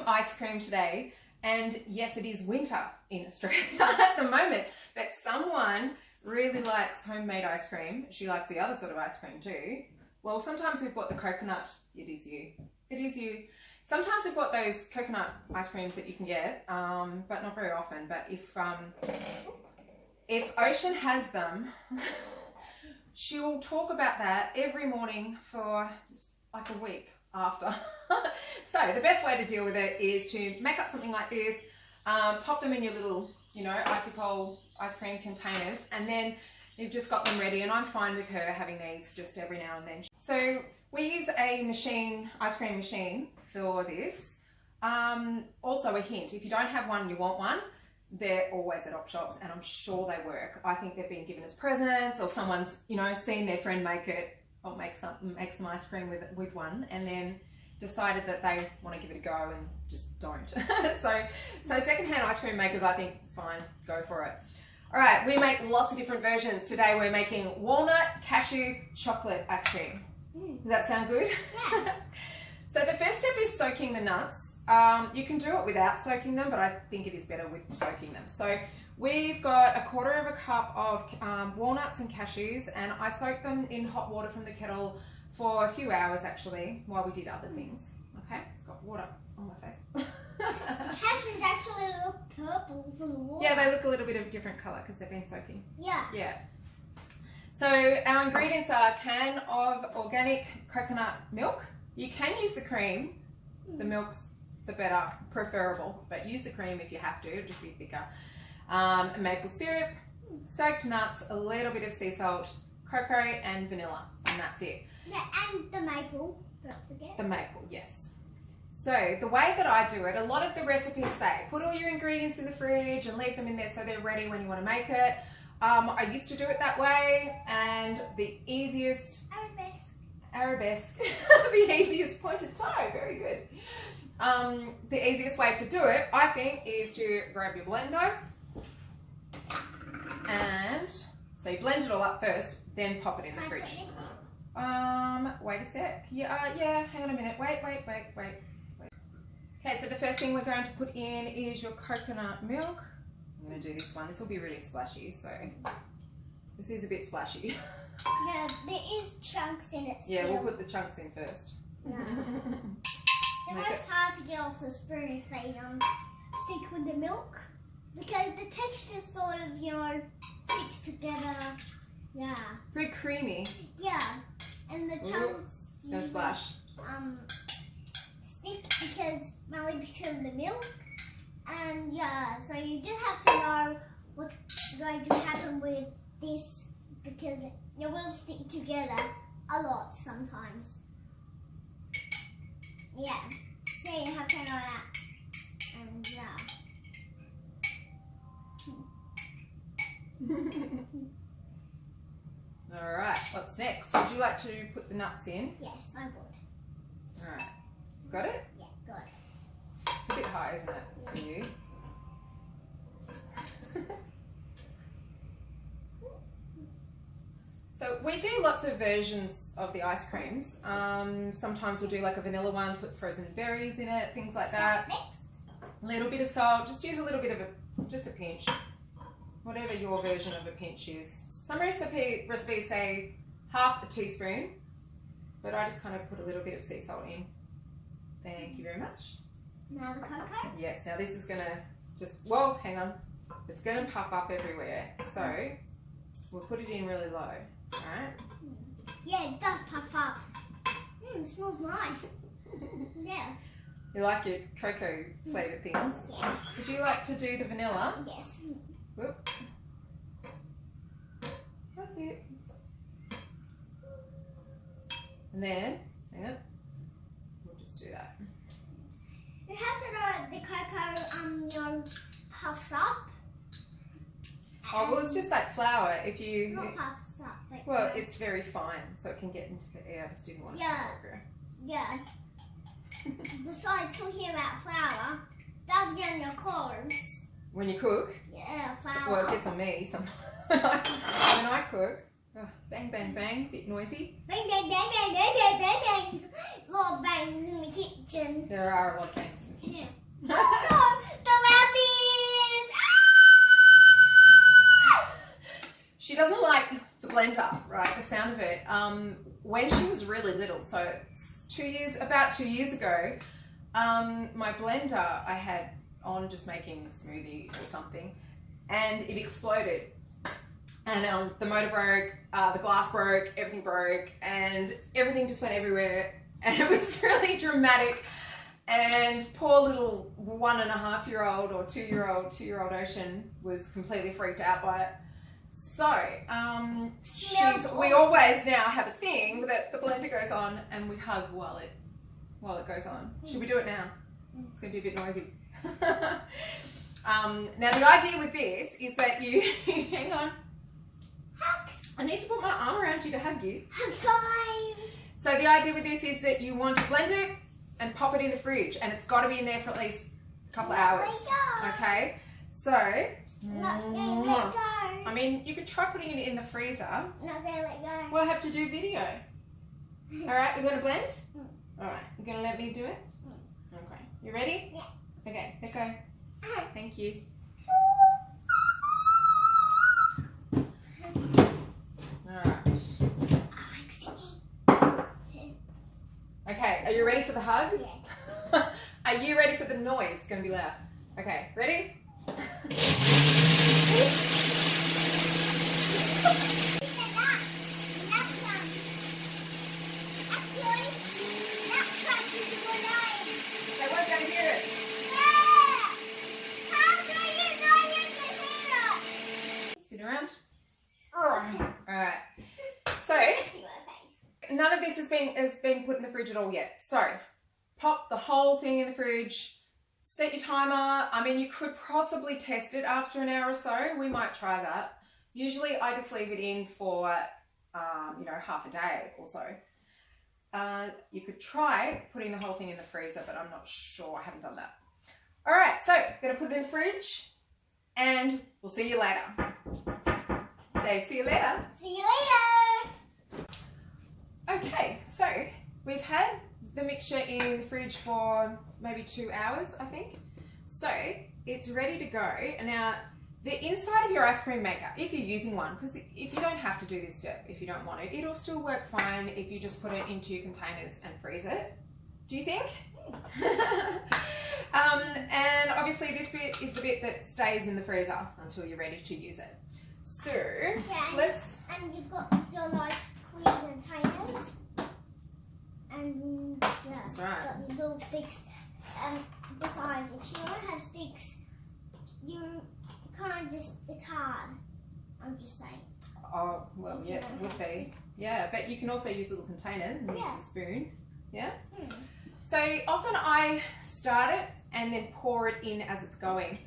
ice cream today, and yes, it is winter in Australia at the moment, but someone really likes homemade ice cream. She likes the other sort of ice cream too. Well, sometimes we've bought the coconut. It is you. It is you. Sometimes we've bought those coconut ice creams that you can get, but not very often. But if Ocean has them, she'll talk about that every morning for like a week after. So the best way to deal with it is to make up something like this, pop them in your little, icy cold ice cream containers, and then you've just got them ready. And I'm fine with her having these just every now and then. So we use a ice cream machine for this. Also a hint, if you don't have one and you want one, they're always at op shops, and I'm sure they work. I think they've been given as presents, or someone's, seen their friend make it, or make some ice cream with one, and then decided that they want to give it a go and just don't. so secondhand ice cream makers, I think, fine, go for it. All right, we make lots of different versions. Today we're making walnut cashew chocolate ice cream. Does that sound good? Yeah. So the first step is soaking the nuts. You can do it without soaking them, but I think it is better with soaking them. So we've got 1/4 cup of walnuts and cashews, and I soaked them in hot water from the kettle for a few hours actually, while we did other things. Okay, it's got water on my face. Cashews actually look purple from the water. Yeah, they look a little bit of a different colour because they've been soaking. Yeah. Yeah. So our ingredients are a can of organic coconut milk. You can use the cream. The milk's the better, preferable, but use the cream if you have to, it'll just be thicker. Maple syrup, soaked nuts, a little bit of sea salt, cocoa and vanilla, and that's it. Yeah, and the maple, don't forget. The maple, yes. So the way that I do it, a lot of the recipes say put all your ingredients in the fridge and leave them in there so they're ready when you want to make it. I used to do it that way, and the easiest... Arabesque. The easiest pointed toe, very good. The easiest way to do it, I think, is to grab your blender, and so you blend it all up first, then pop it in the fridge. Wait a sec. Yeah, hang on a minute. Wait. Okay, so the first thing we're going to put in is your coconut milk. I'm going to do this one. This will be really splashy, so this is a bit splashy. Yeah, there is chunks in it still. Yeah, we'll put the chunks in first. Yeah. They're most hard to get off the spoon if they stick with the milk, because the texture sort of, sticks together. Yeah. Pretty creamy. Yeah, and the chunks it's gonna splash. Stick mainly because of the milk, and yeah, so you just have to know what's going to happen with this, because it will stick together a lot sometimes. Yeah, so you have to know that, and yeah. All right, what's next? Would you like to put the nuts in? Yes, I would. All right, got it? Yeah, got it. It's a bit high, isn't it, for you? So we do lots of versions of the ice creams. Sometimes we'll do like a vanilla one, put frozen berries in it, things like that. Next. A little bit of salt, just use a little bit of just a pinch. Whatever your version of a pinch is. Some recipes say 1/2 teaspoon, but I just kind of put a little bit of sea salt in. Thank you very much. Now the cocoa? Yes, now this is gonna well, hang on. It's gonna puff up everywhere. So we'll put it in really low. Alright? Yeah, it does puff up. It smells nice. Yeah. You like your cocoa flavoured things? Yeah. Would you like to do the vanilla? Yes. Whoop. That's it. And then, hang on. We'll just do that. You have to know the cocoa, puffs up. Oh, well, it's just like flour. If you... Not puffs up. Like Well, it's very fine, so it can get into the air. I just didn't want it to go everywhere. Yeah. Besides, talking about flour, does get in your clothes. When you cook? Yeah, flour. Well, it gets on me sometimes. When I cook, bang, bang, bang, bit noisy. Bang, bang, bang, bang, bang, bang, bang, bang. A lot of bangs in the kitchen. There are a lot of bangs in the kitchen. Yeah. Oh no, the rabbit! She doesn't like the blender, right? The sound of it. When she was really little, so it's about 2 years ago, my blender I had on just making a smoothie or something, and it exploded. And the motor broke, the glass broke, and everything just went everywhere. And it was really dramatic. And poor little 1.5-year-old or 2-year-old Ocean was completely freaked out by it. So, we always now have a thing that the blender goes on and we hug while it goes on. Should we do it now? It's going to be a bit noisy. Now the idea with this is that you, hang on. Hugs. I need to put my arm around you to hug you. Hug time. So the idea with this is that you want to blend it and pop it in the fridge, and it's got to be in there for at least a couple of hours. Okay, so Not gonna let go. I mean, you could try putting it in the freezer. Not gonna let go. We'll have to do video. All right, we're going to blend? All right, you're going to let me do it? Okay, you ready? Yeah. Okay, let go. Thank you. All right. Okay, are you ready for the hug? Yeah. Are you ready for the noise? It's going to be loud. Okay, ready? They weren't going to hear it. Sit around. Alright. So, none of this has been put in the fridge at all yet. So, pop the whole thing in the fridge. Set your timer. I mean, you could possibly test it after an hour or so. We might try that. Usually, I just leave it in for, half a day or so. You could try putting the whole thing in the freezer, but I'm not sure. I haven't done that. All right, so I'm going to put it in the fridge, and we'll see you later. Say, see you later. See you later. Okay, so we've had the mixture in the fridge for maybe 2 hours, I think. So it's ready to go. And now the inside of your ice cream maker, if you're using one, because if you don't have to do this step, if you don't want to, it'll still work fine if you just put it into your containers and freeze it. Do you think? And obviously this bit is the bit that stays in the freezer until you're ready to use it. So let's... And you've got your nice clean containers. And yeah, That's right. got these little sticks. Besides, if you don't have sticks, you can't just, it's hard. I'm just saying. Oh, well, yes, it would be. Yeah, but you can also use little containers and use a spoon. Yeah? So often I start it and then pour it in as it's going.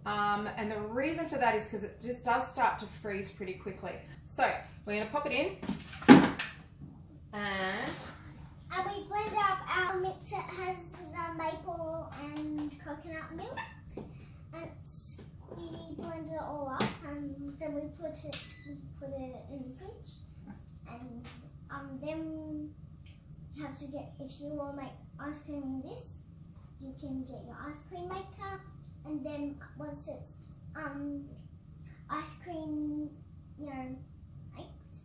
And the reason for that is because it just does start to freeze pretty quickly. So we're going to pop it in. And we blend up our mix. It has maple and coconut milk. And we blend it all up, and then we put it in the fridge. And then you have to get, if you want to make ice cream in this, you can get your ice cream maker, and then once it's ice cream, made,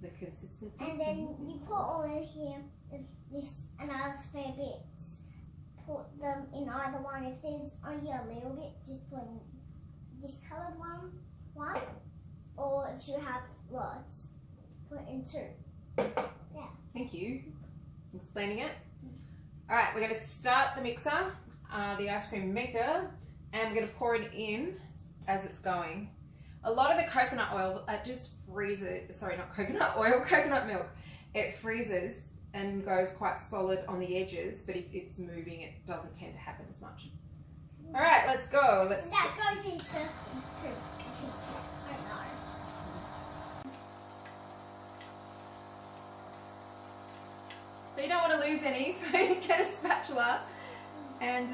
the consistency. and then you put all in here with this and other spare bits. Put them in either one. If there's only a little bit, just put in this coloured one, or if you have lots, put in 2. Yeah. Thank you for explaining it. All right, we're going to start the mixer, the ice cream maker, and we're going to pour it in as it's going. A lot of the coconut oil, just freezes, sorry, not coconut oil, coconut milk. It freezes and goes quite solid on the edges, but if it's moving, it doesn't tend to happen as much. All right, let's go. That goes in circle too. I don't know. So you don't want to lose any, so you get a spatula and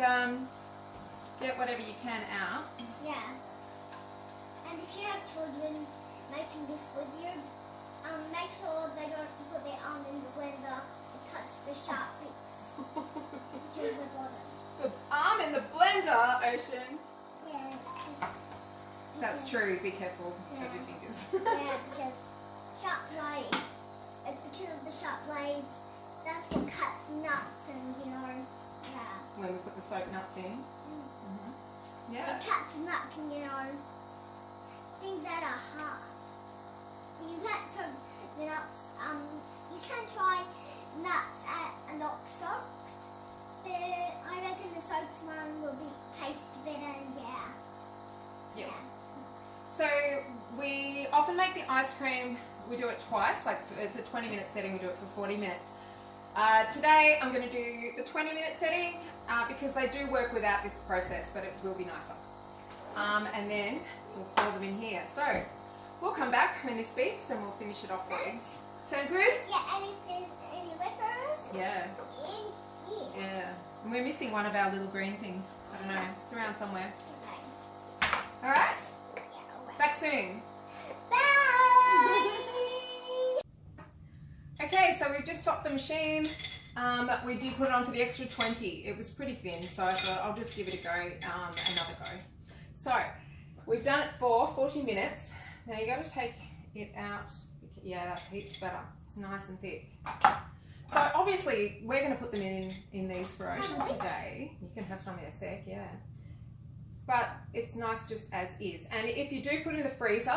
get whatever you can out. Yeah. And if you have children making this with you, make sure they don't put their arm in the blender and touch the sharp bits to the bottom. The arm in the blender, Ocean. Yeah, That's true. Be careful of Yeah. your fingers. yeah, because sharp blades. It's because of the sharp blades. That's what cuts nuts and yeah. When we put the soap nuts in. Yeah. It cuts nuts and things that are hard. You can't try the nuts. You can try nuts that are not soaked. But I reckon the soaked one will taste better. Yeah. So we often make the ice cream. We do it twice. Like it's a 20-minute setting. We do it for 40 minutes. Today I'm going to do the 20-minute setting because they do work without this process, but it will be nicer. And then we'll pour them in here. So we'll come back when this beeps and we'll finish it off for you. Sound good? Yeah, and if there's any leftovers, Yeah. in here. Yeah. And we're missing one of our little green things. I don't know. It's around somewhere. Okay. All right. Yeah, all right. Back soon. Bye! Okay, so we've just stopped the machine. We did put it on for the extra 20. It was pretty thin, so I thought I'll just give it a go, another go. So we've done it for 40 minutes. Now you got to take it out. Yeah, that's heaps better. It's nice and thick. So obviously we're going to put them in these for Ocean today. You can have some in a sec, yeah. But it's nice just as is. And if you do put it in the freezer,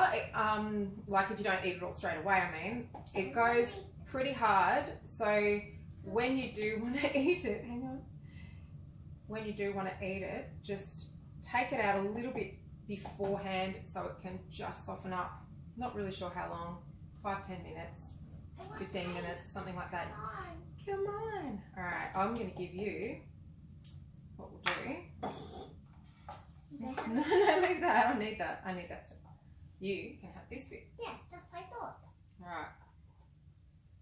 like if you don't eat it all straight away, I mean, it goes pretty hard. So when you do want to eat it, hang on. When you do want to eat it, just take it out a little bit beforehand so it can just soften up. Not really sure how long, 5-10 minutes, 15 minutes, something like that. Come on. All right, I'm going to give you what we'll do. No, leave that. I need that. I need that stuff. You can have this bit. Yeah, that's what I thought. All right.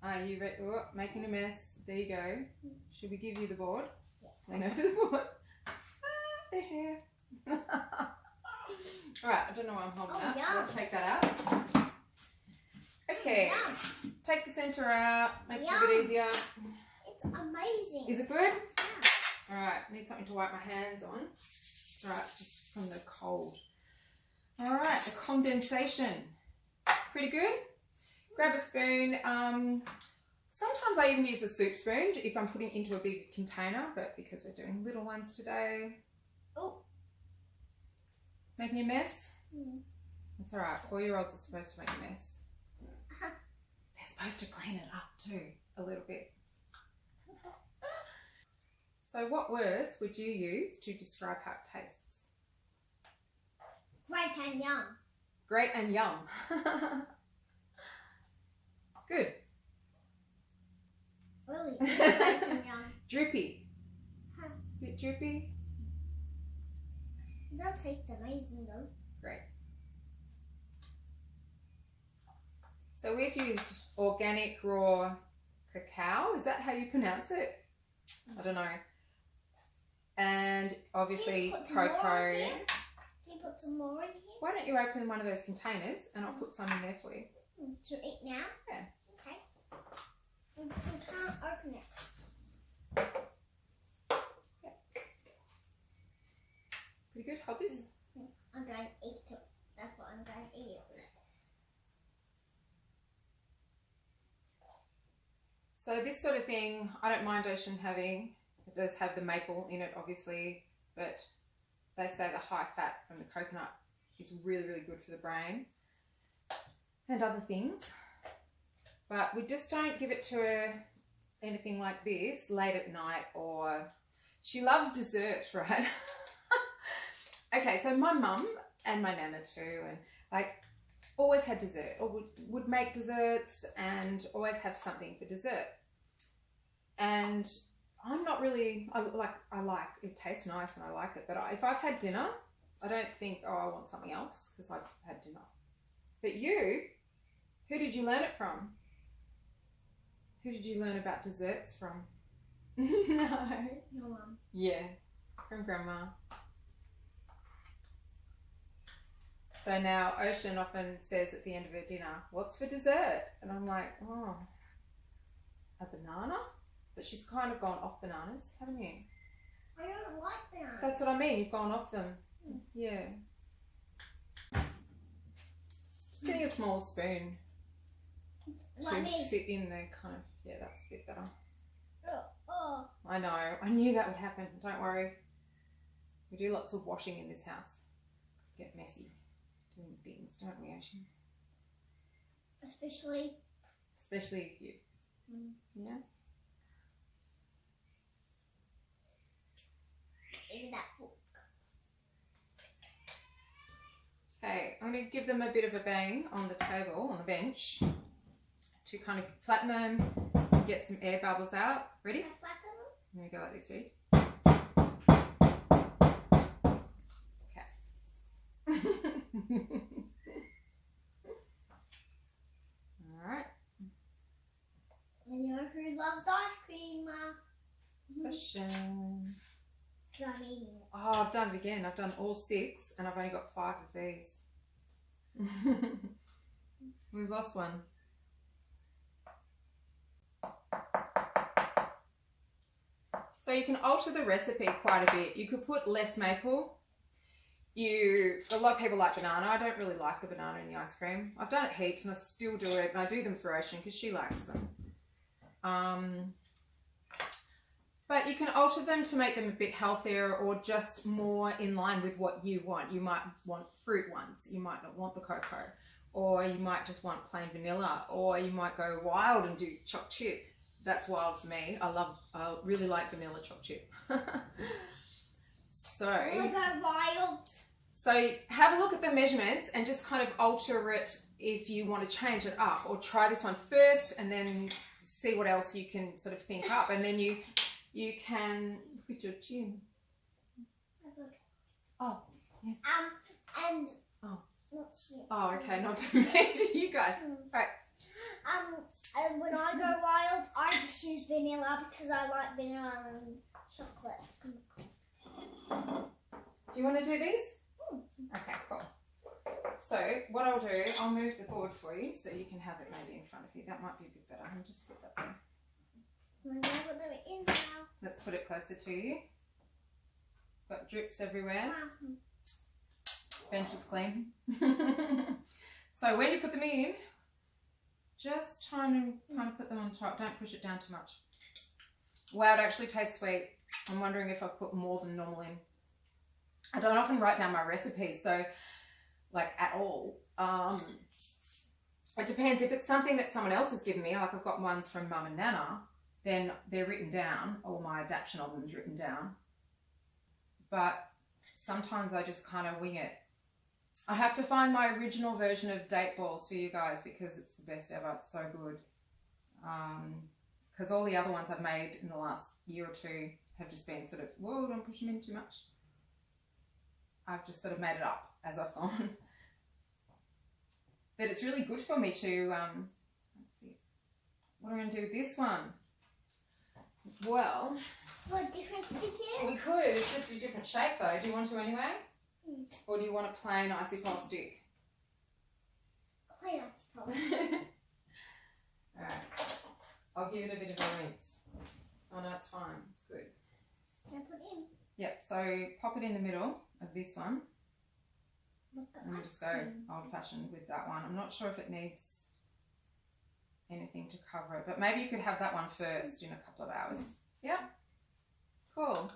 Are you ready? Oh, making a mess. There you go. Should we give you the board? Yeah. Lean over the board. The hair. All right. I don't know why I'm holding that. Yum. Let's take that out. Okay. Yum. Take the center out. Makes it a Yum. bit easier. It's amazing. Is it good? Yeah. All right. Need something to wipe my hands on. All right. It's just from the cold. All right. The condensation. Pretty good. Grab a spoon. Sometimes I even use a soup spoon if I'm putting into a big container, but because we're doing little ones today. Oh. Making a mess? Mm. That's all right. 4-year-olds are supposed to make a mess. They're supposed to clean it up too, a little bit. So what words would you use to describe how it tastes? Great and yum. Great and yum. Good. Really, great and yum. Drippy. Huh. Bit drippy. It does taste amazing though. Great. So we've used organic raw cacao. Is that how you pronounce it? I don't know. And obviously Can you put some more in cocoa. here? Can you put some more in here? Why don't you open one of those containers and I'll put some in there for you. To eat now? Yeah. Okay. We can't open it. Pretty good. Hold this. I'm going to eat it. That's what I'm going to eat it with. So this sort of thing, I don't mind Ocean having. It does have the maple in it, obviously, but they say the high fat from the coconut is really, really good for the brain and other things. But we just don't give it to her anything like this late at night, or she loves dessert, right? Okay, so my mum and my nana too, and like always had dessert, or would make desserts and always have something for dessert. And I'm not really, I like, it tastes nice and I like it, but if I've had dinner, I don't think, oh, I want something else because I've had dinner. But you, who did you learn it from? Who did you learn about desserts from? No. Your mum. Yeah, from Grandma. So now Ocean often says at the end of her dinner, what's for dessert? And I'm like, oh, a banana? But she's kind of gone off bananas, haven't you? I don't like That's what I mean. You've gone off them. Yeah. Just getting a small spoon to fit in there, kind of. Yeah, that's a bit better. Oh. I know. I knew that would happen. Don't worry. We do lots of washing in this house. It's get messy doing things, don't we, Ocean? Especially you. Yeah. In that book. Okay, I'm going to give them a bit of a bang on the table, on the bench, to kind of flatten them, get some air bubbles out. Ready? Can I flatten them? I'm going to go like this, ready? Okay. Alright. And you know who loves ice cream? Question. So I'm eating it. Oh, I've done it again. I've done all 6 and I've only got 5 of these. We've lost one. So you can alter the recipe quite a bit. You could put less maple. A lot of people like banana. I don't really like the banana in the ice cream. I've done it heaps and I still do it. And I do them for Ocean because she likes them. But you can alter them to make them a bit healthier or just more in line with what you want. You might want fruit ones. You might not want the cocoa. Or you might just want plain vanilla. Or you might go wild and do choc chip. That's wild for me. I really like vanilla choc chip. So have a look at the measurements and just kind of alter it if you want to change it up. Or try this one first and then see what else you can sort of think up. And then you can look at your chin. Oh, yes. And oh, not you. Oh, okay, not to me, to you guys. Right. And when I go wild, I just use vanilla because I like vanilla and chocolate. Do you want to do these? Okay, cool. So what I'll do, I'll move the board for you so you can have it maybe in front of you. That might be a bit better. I'll just put that there. Let's put it closer to you. Got drips everywhere. Bench is clean. So when you put them in, just try and kind of put them on top. Don't push it down too much. Wow, it actually tastes sweet. I'm wondering if I've put more than normal in. I don't often write down my recipes, so like at all. It depends. If it's something that someone else has given me, like I've got ones from Mum and Nana, then they're written down, or my adaptation of them is written down. But sometimes I just kind of wing it. I have to find my original version of date balls for you guys because it's the best ever. It's so good. Because all the other ones I've made in the last year or two have just been sort of, whoa, don't push them in too much. I've just sort of made it up as I've gone. But it's really good for me to, let's see, what am I going to do with this one? Well, what different stick here? We could, it's just a different shape though. Do you want to anyway? Or do you want a plain icy pole stick? Plain icy pole. Alright, I'll give it a bit of a rinse. Oh no, it's fine, it's good. Can I put in? Yep, so pop it in the middle of this one. And just go old fashioned with that one. I'm not sure if it needs anything to cover it, but maybe you could have that one first in a couple of hours. Yeah, cool.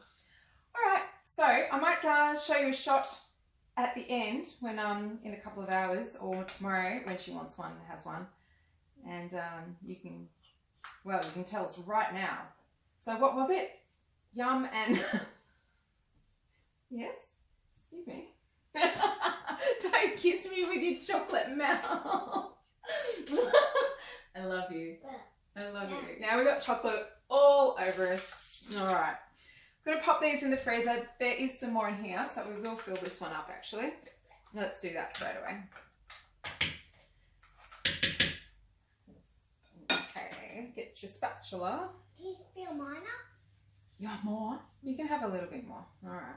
Alright, so I might show you a shot at the end when in a couple of hours, or tomorrow when she wants one and has one. And you can tell us right now. So what was it? Yum and... Yes? Excuse me. Don't kiss me with your chocolate mouth. I love you. I love you. Now we've got chocolate all over us. Alright. I'm going to pop these in the freezer. There is some more in here, so we will fill this one up actually. Let's do that straight away. Okay, get your spatula. Can you feel mine up? You want more? You can have a little bit more. Alright.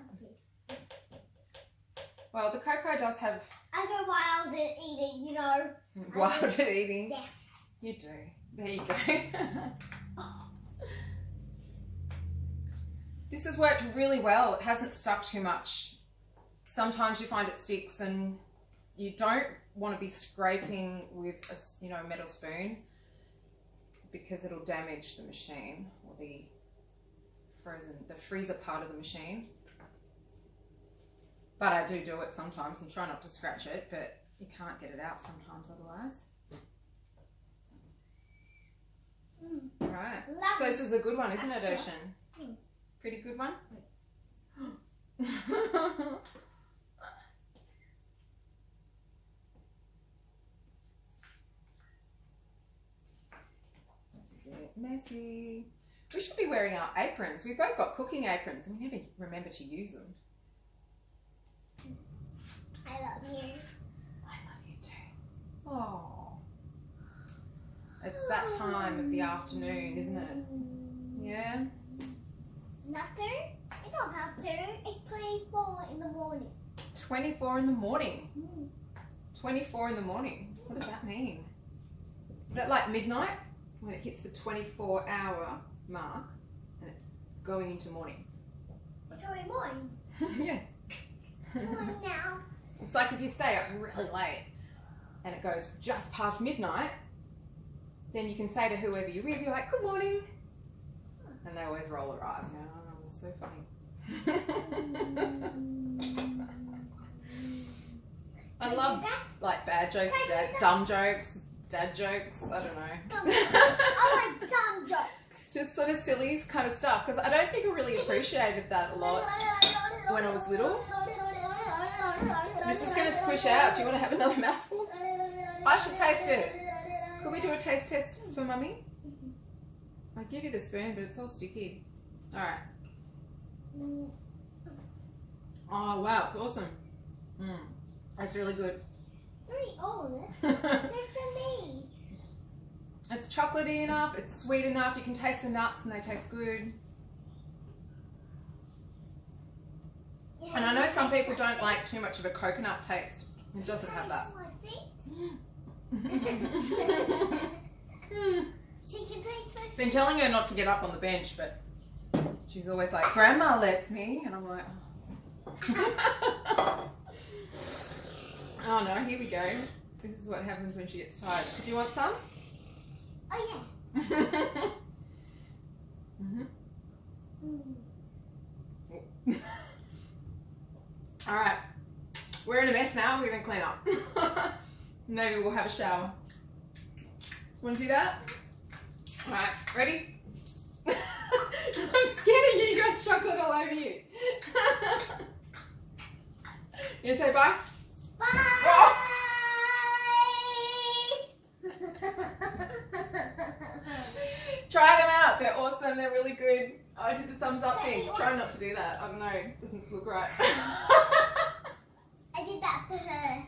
Well, the cocoa does have... I go wild at eating, you know. Wild at eating? Yeah. You do. There you go. This has worked really well. It hasn't stuck too much. Sometimes you find it sticks and you don't want to be scraping with a metal spoon because it'll damage the machine or the freezer part of the machine. But I do it sometimes and try not to scratch it, but you can't get it out sometimes otherwise. Right. So this is a good one, isn't it, Ocean? Pretty good one? Get messy. We should be wearing our aprons. We've both got cooking aprons and we never remember to use them. I love you. I love you too. Oh. It's that time of the afternoon, isn't it? Yeah? Not to? You don't have to. It's 24 in the morning. 24 in the morning? 24 in the morning? What does that mean? Is that like midnight? When it hits the 24-hour mark and it's going into morning? It's already morning. Yeah. Morning now. It's like if you stay up really late and it goes just past midnight, then you can say to whoever you're with, you're like, good morning. And they always roll their eyes. Oh, that's so funny. I love like bad jokes, dumb jokes, dad jokes, I don't know. I like dumb jokes. Just sort of silly kind of stuff, because I don't think I really appreciated that a lot when I was little. This is going to squish out. Do you want to have another mouthful? I should taste it. Could we do a taste test for Mummy? I give you the spoon, but it's all sticky. All right. Oh wow, it's awesome. That's really good. They're for me. It's chocolatey enough. It's sweet enough. You can taste the nuts, and they taste good. Yeah, And I know some people don't like too much of a coconut taste. It doesn't have that. She can taste my feet. Been telling her not to get up on the bench, but she's always like, Grandma lets me, and I'm like, oh no, here we go. This is what happens when she gets tired. Do you want some? Oh yeah. All right, we're in a mess now. We're gonna clean up. Maybe we'll have a shower. Want to do that? All right, ready? I'm scared of you. You got chocolate all over you. You gonna say bye? Bye. Oh! Try them out. They're awesome. They're really good. I did the thumbs up thing. Try not to do that. I don't know. It doesn't look right. I did that for her.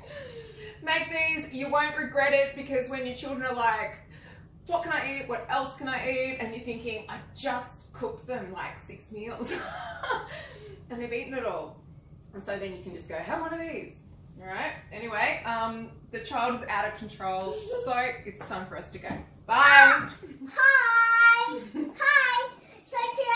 Make these. You won't regret it, because when your children are like, what can I eat? What else can I eat? And you're thinking, I just cooked them like 6 meals. And they've eaten it all. And so then you can just go, have one of these. All right. Anyway, the child is out of control, so it's time for us to go. Bye. Hi. Hi. So today